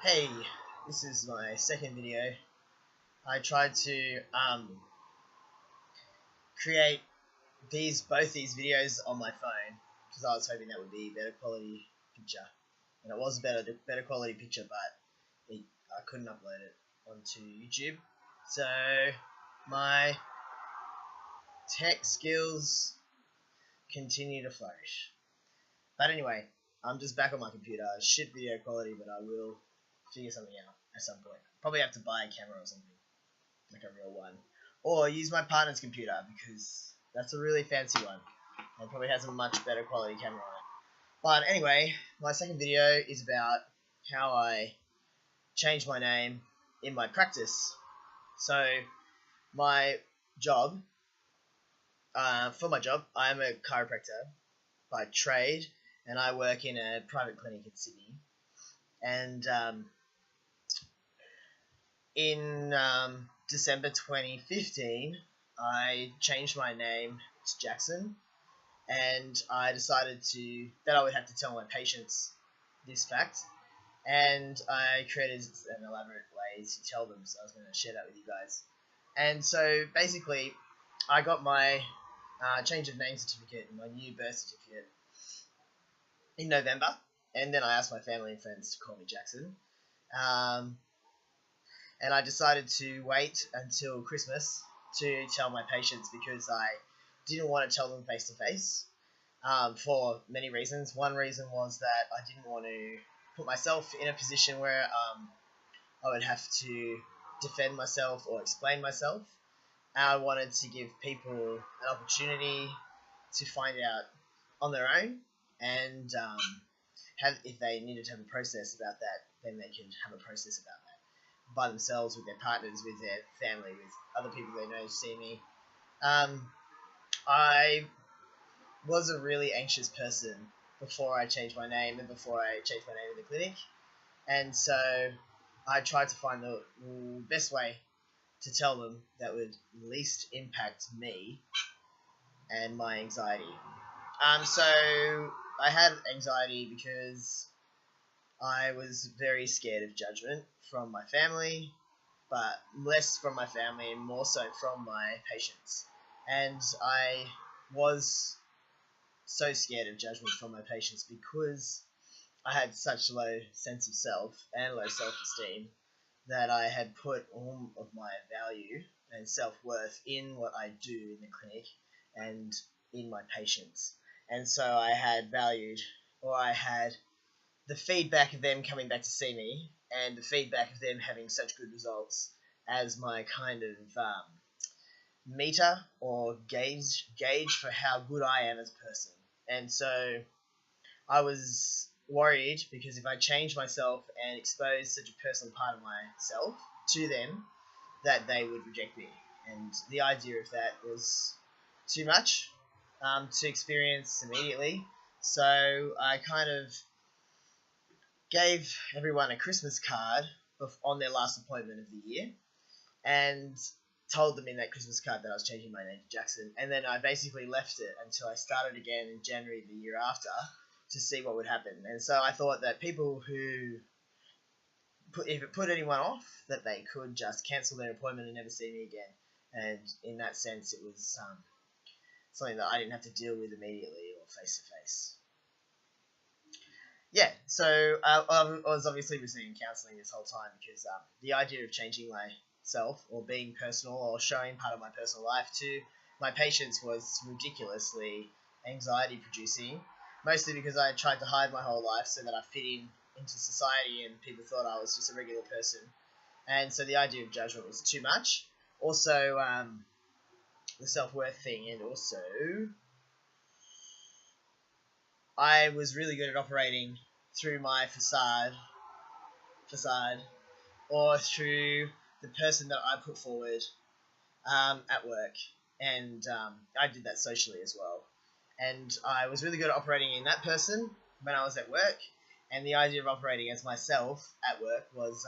Hey, this is my second video. I tried to create both these videos on my phone because I was hoping that would be a better quality picture, and it was a better quality picture, but I couldn't upload it onto YouTube. So my tech skills continue to flourish. But anyway, I'm just back on my computer. Shit video quality, but I will figure something out at some point. Probably have to buy a camera or something, like a real one, or use my partner's computer because that's a really fancy one and probably has a much better quality camera on it. But anyway, my second video is about how I changed my name in my practice. So my job, for my job, I'm a chiropractor by trade, and I work in a private clinic in Sydney. And in December 2015, I changed my name to Jackson, and I decided that I would have to tell my patients this fact, and I created an elaborate way to tell them, so I was going to share that with you guys. And so basically, I got my change of name certificate and my new birth certificate in November, and then I asked my family and friends to call me Jackson. And I decided to wait until Christmas to tell my patients because I didn't want to tell them face to face for many reasons. One reason was that I didn't want to put myself in a position where I would have to defend myself or explain myself. I wanted to give people an opportunity to find out on their own, and if they needed to have a process about that, then they could have a process about that by themselves, with their partners, with their family, with other people they know see me. I was a really anxious person before I changed my name and before I changed my name in the clinic, and so I tried to find the best way to tell them that would least impact me and my anxiety. So I had anxiety because I was very scared of judgment from my family, but less from my family and more so from my patients. And I was so scared of judgment from my patients because I had such low sense of self and low self-esteem that I had put all of my value and self-worth in what I do in the clinic and in my patients. And so I had the feedback of them coming back to see me and the feedback of them having such good results as my kind of meter or gauge for how good I am as a person. And so I was worried because if I changed myself and exposed such a personal part of myself to them, that they would reject me. And the idea of that was too much to experience immediately. So I kind of gave everyone a Christmas card on their last appointment of the year, and told them in that Christmas card that I was changing my name to Jackson, and then I basically left it until I started again in January the year after to see what would happen. And so I thought that people who if it put anyone off, that they could just cancel their appointment and never see me again. And in that sense, it was something that I didn't have to deal with immediately or face to face. Yeah, so I was obviously receiving counselling this whole time because the idea of changing myself or being personal or showing part of my personal life to my patients was ridiculously anxiety producing, mostly because I had tried to hide my whole life so that I fit into society and people thought I was just a regular person. And so the idea of judgment was too much. Also, the self-worth thing, and also I was really good at operating through my facade, or through the person that I put forward at work, and I did that socially as well. And I was really good at operating in that person when I was at work, and the idea of operating as myself at work was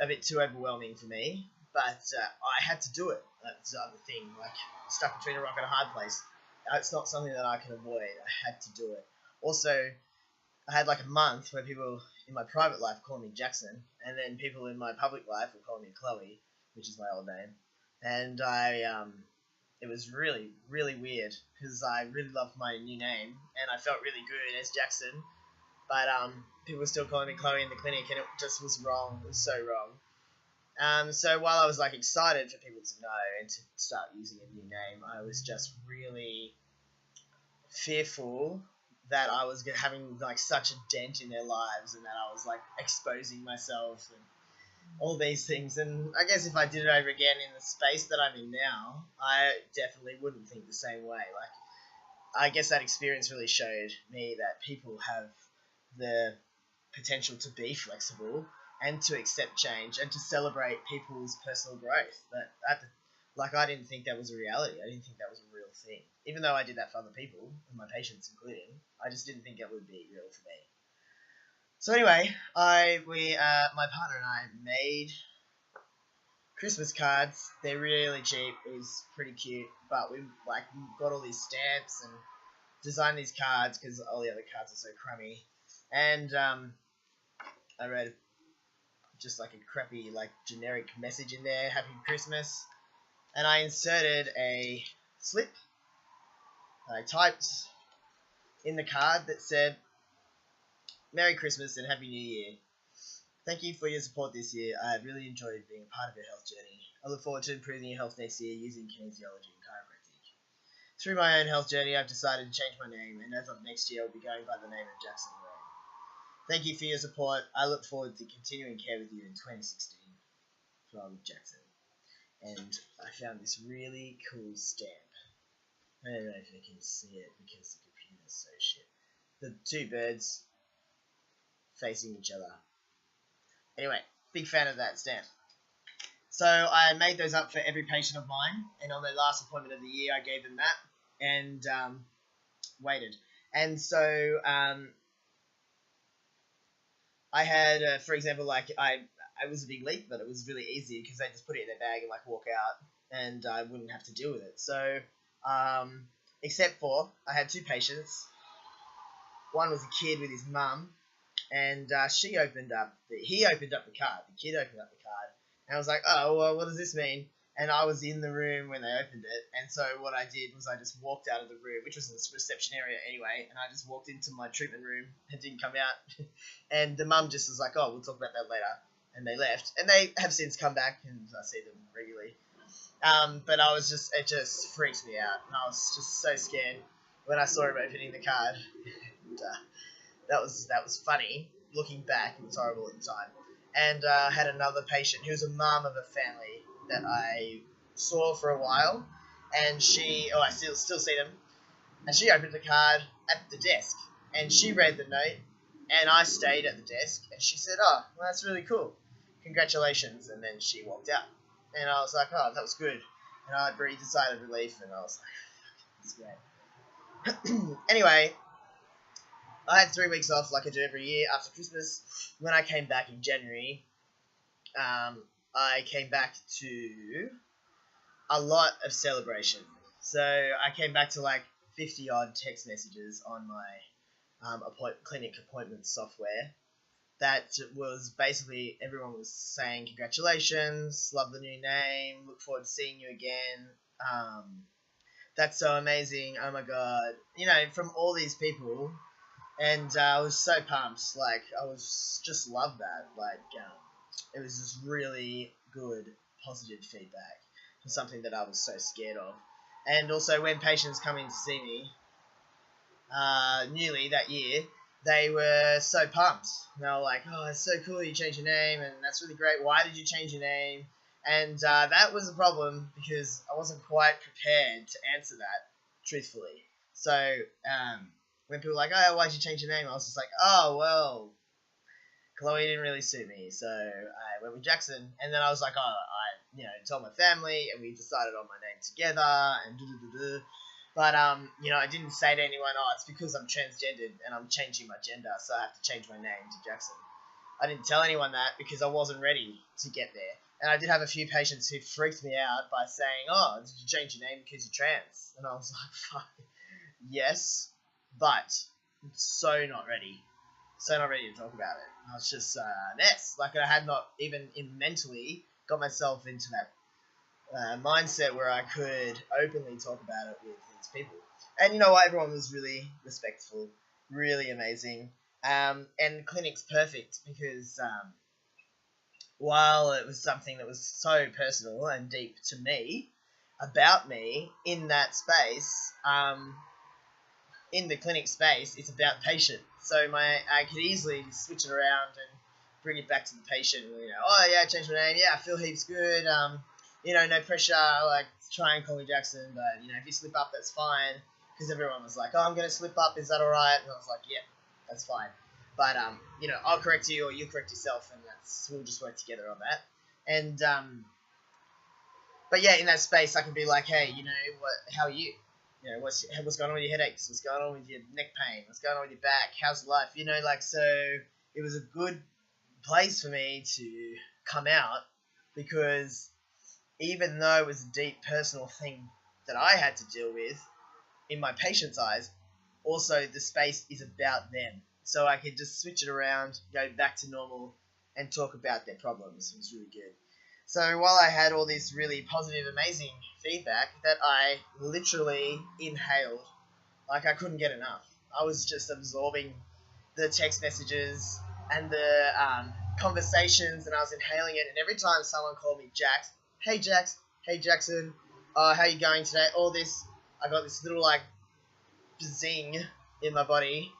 a bit too overwhelming for me, but I had to do it. That's the other thing, like stuck between a rock and a hard place. It's not something that I can avoid. I had to do it. Also, I had like a month where people in my private life call me Jackson, and then people in my public life will call me Chloe, which is my old name. And it was really, really weird because I really loved my new name and I felt really good as Jackson, but people were still calling me Chloe in the clinic, and it just was wrong. It was so wrong. So while I was like excited for people to know and to start using a new name, I was just really fearful that I was having like such a dent in their lives, and that I was like exposing myself and all these things. And I guess if I did it over again in the space that I'm in now, I definitely wouldn't think the same way. Like, I guess that experience really showed me that people have the potential to be flexible and to accept change and to celebrate people's personal growth. But I didn't think that was a reality. I didn't think that was a real thing. Even though I did that for other people, and my patients including, I just didn't think it would be real for me. So anyway, my partner and I made Christmas cards. They're really cheap. It was pretty cute, but we got all these stamps and designed these cards because all the other cards are so crummy. And I wrote just like a crappy, like generic message in there, Happy Christmas. And I inserted a slip. I typed in the card that said, Merry Christmas and Happy New Year. Thank you for your support this year. I have really enjoyed being a part of your health journey. I look forward to improving your health next year using kinesiology and chiropractic. Through my own health journey, I've decided to change my name, and as of next year, I'll be going by the name of Jackson Ray. Thank you for your support. I look forward to continuing care with you in 2016. From Jackson. And I found this really cool stamp. I don't know if you can see it because the computer's so shit. The two birds facing each other. Anyway, big fan of that stamp. So I made those up for every patient of mine, and on their last appointment of the year, I gave them that and waited. And so I had, for example, like it was a big leap, but it was really easy because they just put it in their bag and like walk out, and I wouldn't have to deal with it. So, except for I had two patients. One was a kid with his mum, and he opened up the card. The kid opened up the card, and I was like, oh, well, what does this mean? And I was in the room when they opened it, and so what I did was I just walked out of the room, which was in the reception area anyway, and I just walked into my treatment room and didn't come out. And the mum just was like, oh, we'll talk about that later. And they left, and they have since come back, and I see them regularly. But it just freaked me out, and I was just so scared when I saw him opening the card. And, that was funny. Looking back, it was horrible at the time. And I had another patient who was a mum of a family that I saw for a while, and I still see them, and she opened the card at the desk, and she read the note, and I stayed at the desk, and she said, oh, well, that's really cool. Congratulations. And then she walked out, and I was like, oh, that was good. And I breathed a sigh of relief, and I was like, that's great. Anyway, I had 3 weeks off like I do every year after Christmas. When I came back in January, I came back to a lot of celebration. So I came back to like 50 odd text messages on my clinic appointment software. That was basically everyone was saying congratulations, love the new name, look forward to seeing you again. That's so amazing. Oh my god, from all these people, and I was so pumped. Like I was just loved that. Like it was just really good, positive feedback for something that I was so scared of. And also when patients come in to see me newly that year, they were so pumped. They were like, oh, it's so cool you changed your name, and that's really great. Why did you change your name? And that was a problem because I wasn't quite prepared to answer that truthfully. So when people were like, oh, why'd you change your name? I was just like, oh, well, Chloe didn't really suit me, so I went with Jackson. And then I was like, oh, I told my family, and we decided on my name together, and But, I didn't say to anyone, oh, it's because I'm transgendered and I'm changing my gender, so I have to change my name to Jackson. I didn't tell anyone that because I wasn't ready to get there. And I did have a few patients who freaked me out by saying, oh, did you change your name because you're trans? And I was like, fuck, yes, but I'm so not ready. so not ready to talk about it. I was just a mess. Like I had not even mentally got myself into that mindset where I could openly talk about it with these people. And you know what? Everyone was really respectful, really amazing. And the clinic's perfect because while it was something that was so personal and deep to me, about me in that space, in the clinic space, it's about patient. So I could easily switch it around and bring it back to the patient. You know, oh yeah, I changed my name. Yeah, I feel heaps good. You know, no pressure. Like try and call me Jackson, but you know, if you slip up, that's fine. Because everyone was like, oh, I'm gonna slip up. Is that all right? And I was like, yeah, that's fine. But you know, I'll correct you or you correct yourself, and we'll just work together on that. And but yeah, in that space, I can be like, hey, you know, how are you? You know, what's going on with your headaches? What's going on with your neck pain? What's going on with your back? How's life? You know, like, so it was a good place for me to come out because even though it was a deep personal thing that I had to deal with in my patient's eyes, also the space is about them. So I could just switch it around, go back to normal, and talk about their problems. It was really good. So while I had all this really positive, amazing feedback that I literally inhaled, like I couldn't get enough. I was just absorbing the text messages and the conversations, and I was inhaling it. And every time someone called me Jax, hey Jax, hey Jackson, how you going today? All this, I got this little like zing in my body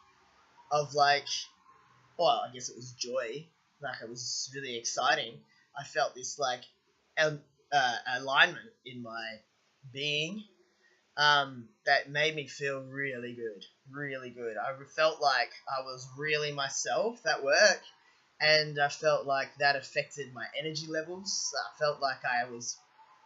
of like, well, I guess it was joy. Like it was really exciting. I felt this like alignment in my being that made me feel really good, really good. I felt like I was really myself at work, and I felt like that affected my energy levels. I felt like I was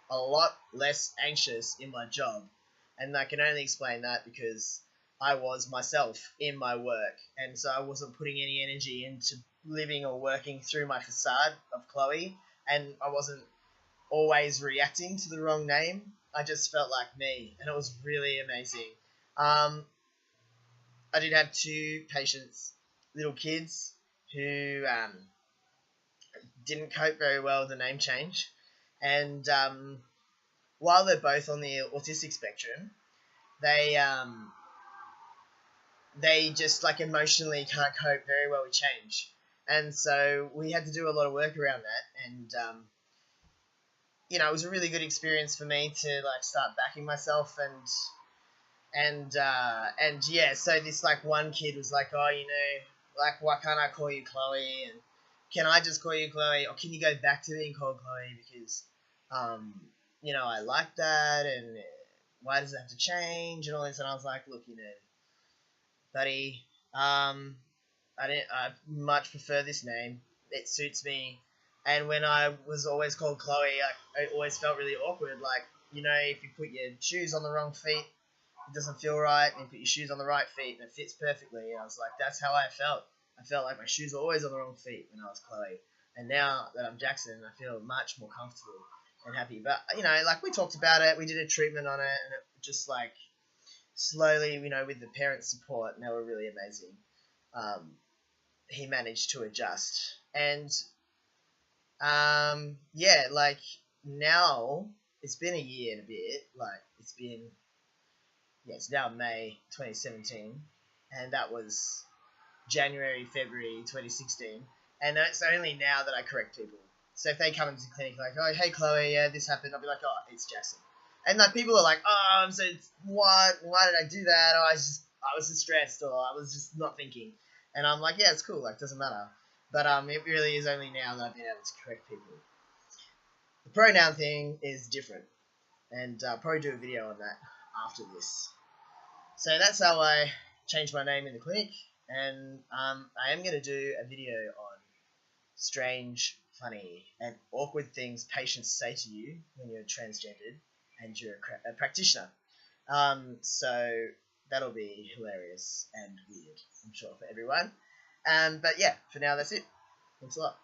a lot less anxious in my job, and I can only explain that because I was myself in my work, and so I wasn't putting any energy into living or working through my facade of Chloe, and I wasn't always reacting to the wrong name. I just felt like me, and it was really amazing. I did have two patients, little kids, who didn't cope very well with the name change, and while they're both on the autistic spectrum, they just like emotionally can't cope very well with change, and so we had to do a lot of work around that, and you know, it was a really good experience for me to like start backing myself, and yeah, so this like one kid was like, oh, you know, like why can't I call you Chloe, and can I just call you Chloe, or can you go back to being called Chloe because you know, I like that, and why does it have to change and all this? And I was like, look, you know, buddy, I much prefer this name. It suits me. And when I was always called Chloe, I always felt really awkward. Like, you know, if you put your shoes on the wrong feet, it doesn't feel right. And you put your shoes on the right feet, and it fits perfectly. And I was like, that's how I felt. I felt like my shoes were always on the wrong feet when I was Chloe. And now that I'm Jackson, I feel much more comfortable and happy. But, you know, like we talked about it. We did a treatment on it, and it just like slowly, you know, with the parents' support, and they were really amazing. He managed to adjust. And yeah, like now it's been a year and a bit. Like it's been, yeah, it's now May 2017, and that was January, February 2016, and it's only now that I correct people. So if they come into the clinic like, oh, hey Chloe, yeah, this happened, I'll be like, oh, it's Jackson. And like people are like, oh, so why did I do that? Or I was just stressed, or I was just not thinking. And I'm like, yeah, it's cool, like doesn't matter. But it really is only now that I've been able to correct people. The pronoun thing is different, and I'll probably do a video on that after this. So that's how I changed my name in the clinic, and I am going to do a video on strange, funny, and awkward things patients say to you when you're transgendered and you're a practitioner. So that'll be hilarious and weird, I'm sure, for everyone. But yeah, for now, that's it. Thanks a lot.